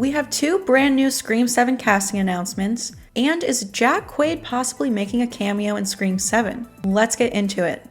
We have 2 brand new Scream 7 casting announcements, and is Jack Quaid possibly making a cameo in Scream 7? Let's get into it.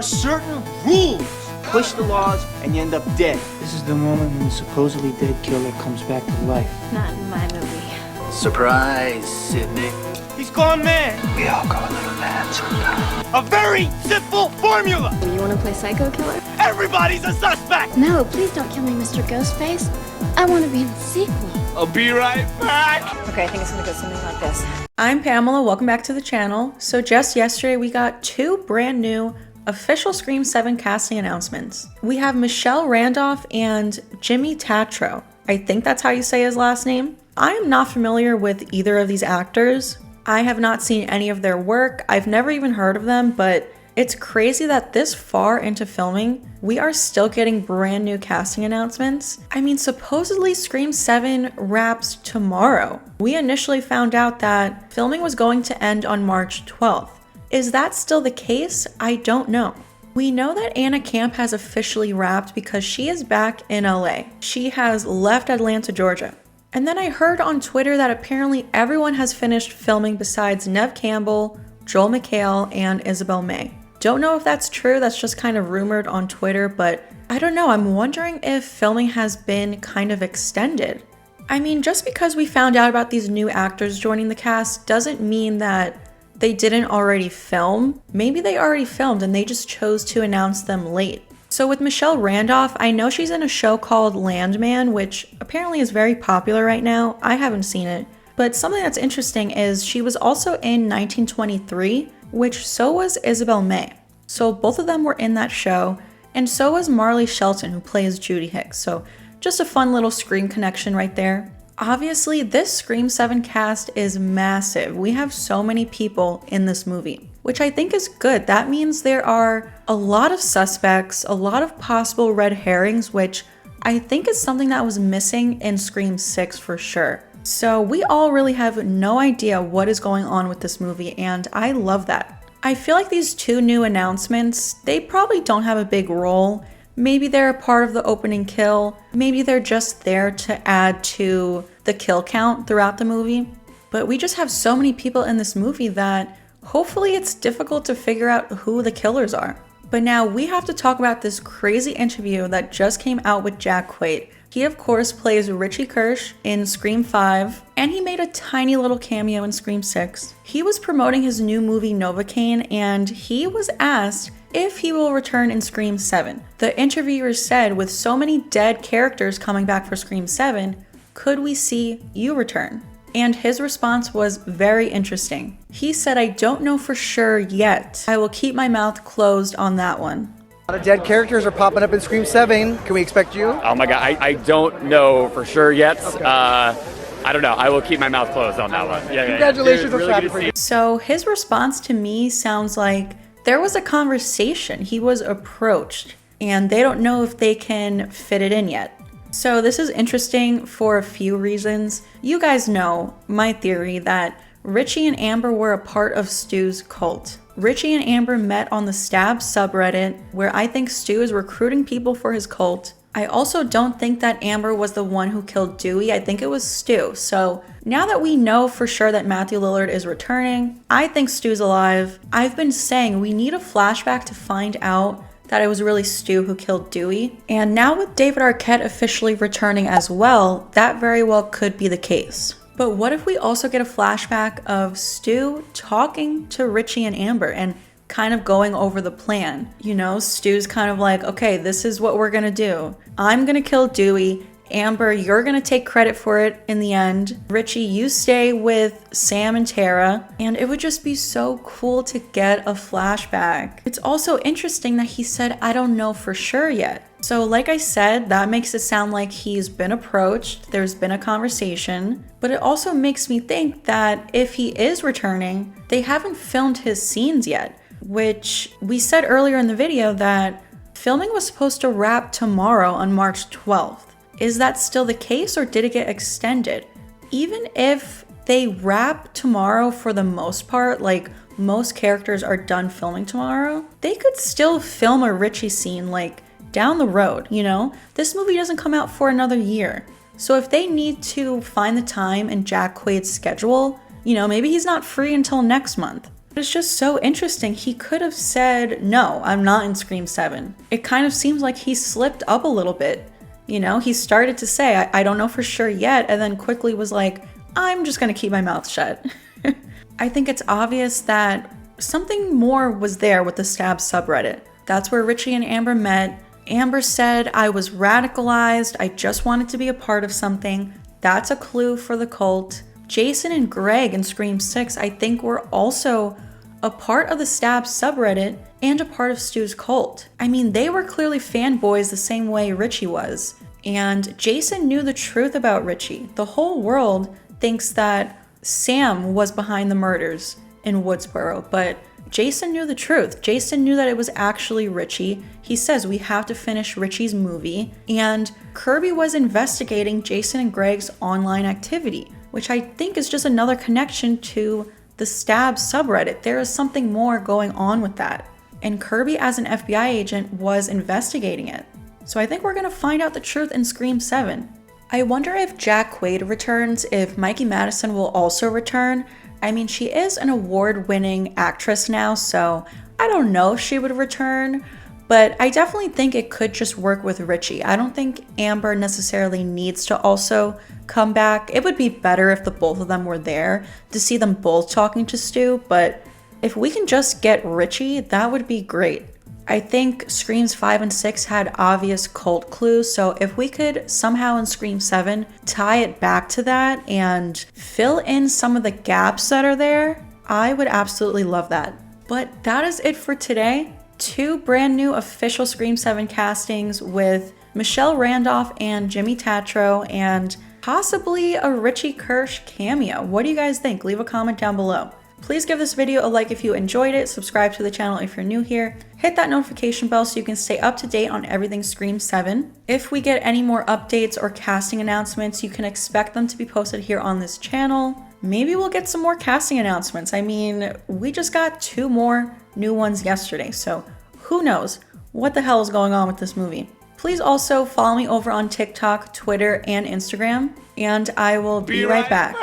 Certain rules. Push the laws and you end up dead. This is the moment when the supposedly dead killer comes back to life. Not in my movie. Surprise, Sydney. He's gone mad. We all go a little mad sometimes. A very simple formula. You want to play psycho killer? Everybody's a suspect. No, please don't kill me, Mr. Ghostface. I want to be in the sequel. I'll be right back. Okay, I think it's gonna go something like this. I'm Pamela, welcome back to the channel. So just yesterday we got 2 brand new official Scream 7 casting announcements. We have Michelle Randolph and Jimmy Tatro. I think that's how you say his last name. I am not familiar with either of these actors. I have not seen any of their work. I've never even heard of them, but it's crazy that this far into filming, we are still getting brand new casting announcements. I mean, supposedly Scream 7 wraps tomorrow. We initially found out that filming was going to end on March 12th. Is that still the case? I don't know. We know that Anna Camp has officially wrapped because she is back in LA. She has left Atlanta, Georgia. And then I heard on Twitter that apparently everyone has finished filming besides Neve Campbell, Joel McHale, and Isabel May. Don't know if that's true, that's just kind of rumored on Twitter, but I don't know, I'm wondering if filming has been kind of extended. I mean, just because we found out about these new actors joining the cast doesn't mean that they didn't already film. Maybe they already filmed and they just chose to announce them late. So with Michelle Randolph, I know she's in a show called Landman, which apparently is very popular right now. I haven't seen it. But something that's interesting is she was also in 1923, which so was Isabel May. So both of them were in that show, and so was Marley Shelton, who plays Judy Hicks. So just a fun little Scream connection right there. Obviously, this Scream 7 cast is massive. We have so many people in this movie, which I think is good. That means there are a lot of suspects, a lot of possible red herrings, which I think is something that was missing in Scream 6 for sure. So we all really have no idea what is going on with this movie, and I love that. I feel like these 2 new announcements, they probably don't have a big role. Maybe they're a part of the opening kill. Maybe they're just there to add to the kill count throughout the movie. But we just have so many people in this movie that hopefully it's difficult to figure out who the killers are. But now we have to talk about this crazy interview that just came out with Jack Quaid. He of course plays Richie Kirsch in Scream 5, and he made a tiny little cameo in Scream 6. He was promoting his new movie Novocaine, and he was asked if he will return in Scream 7. The interviewer said, with so many dead characters coming back for Scream 7, could we see you return? And his response was very interesting. He said, I don't know for sure yet. I will keep my mouth closed on that one. A lot of dead characters are popping up in Scream 7. Can we expect you? Oh my god, I don't know for sure yet. Okay. I don't know. I will keep my mouth closed on that one. Yeah, Congratulations, really happy for you. So his response to me sounds like there was a conversation. He was approached, and they don't know if they can fit it in yet. So this is interesting for a few reasons. You guys know my theory that Richie and Amber were a part of Stu's cult. Richie and Amber met on the Stab subreddit, where I think Stu is recruiting people for his cult. I also don't think that Amber was the one who killed Dewey. I think it was Stu. So now that we know for sure that Matthew Lillard is returning, I think Stu's alive. I've been saying we need a flashback to find out that it was really Stu who killed Dewey. And now with David Arquette officially returning as well, that very well could be the case. But what if we also get a flashback of Stu talking to Richie and Amber and kind of going over the plan? You know, Stu's kind of like, okay, this is what we're gonna do. I'm gonna kill Dewey. Amber, you're gonna take credit for it in the end. Richie, you stay with Sam and Tara. And it would just be so cool to get a flashback. It's also interesting that he said, I don't know for sure yet. So like I said, that makes it sound like he's been approached, there's been a conversation, but it also makes me think that if he is returning, they haven't filmed his scenes yet, which we said earlier in the video that filming was supposed to wrap tomorrow on March 12th. Is that still the case, or did it get extended? Even if they wrap tomorrow for the most part, like most characters are done filming tomorrow, they could still film a Richie scene like down the road, you know? This movie doesn't come out for another year. So if they need to find the time in Jack Quaid's schedule, you know, maybe he's not free until next month. It's just so interesting. He could have said, no, I'm not in Scream 7. It kind of seems like he slipped up a little bit. You know, he started to say, I don't know for sure yet, and then quickly was like, I'm just gonna keep my mouth shut. I think it's obvious that something more was there with the STU'S subreddit. That's where Richie and Amber met. Amber said, I was radicalized, I just wanted to be a part of something. That's a clue for the cult. Jason and Greg in Scream 6, I think, were also a part of the STU'S subreddit and a part of Stu's cult. I mean, they were clearly fanboys the same way Richie was. And Jason knew the truth about Richie. The whole world thinks that Sam was behind the murders in Woodsboro, but Jason knew the truth. Jason knew that it was actually Richie. He says we have to finish Richie's movie, and Kirby was investigating Jason and Greg's online activity, which I think is just another connection to the STU'S subreddit. There is something more going on with that. And Kirby, as an FBI agent, was investigating it. So I think we're gonna find out the truth in Scream 7. I wonder if Jack Quaid returns, if Mikey Madison will also return. I mean, she is an award-winning actress now, so I don't know if she would return, but I definitely think it could just work with Richie. I don't think Amber necessarily needs to also come back. It would be better if the both of them were there to see them both talking to Stu, but if we can just get Richie, that would be great. I think Screams 5 and 6 had obvious cult clues, so if we could somehow in Scream 7 tie it back to that and fill in some of the gaps that are there, I would absolutely love that. But that is it for today. 2 brand new official Scream 7 castings with Michelle Randolph and Jimmy Tatro, and possibly a Richie Kirsch cameo. What do you guys think? Leave a comment down below. Please give this video a like if you enjoyed it, subscribe to the channel if you're new here, hit that notification bell so you can stay up to date on everything Scream 7. If we get any more updates or casting announcements, you can expect them to be posted here on this channel. Maybe we'll get some more casting announcements. I mean, we just got 2 more new ones yesterday, so who knows what the hell is going on with this movie. Please also follow me over on TikTok, Twitter, and Instagram, and I will be right back.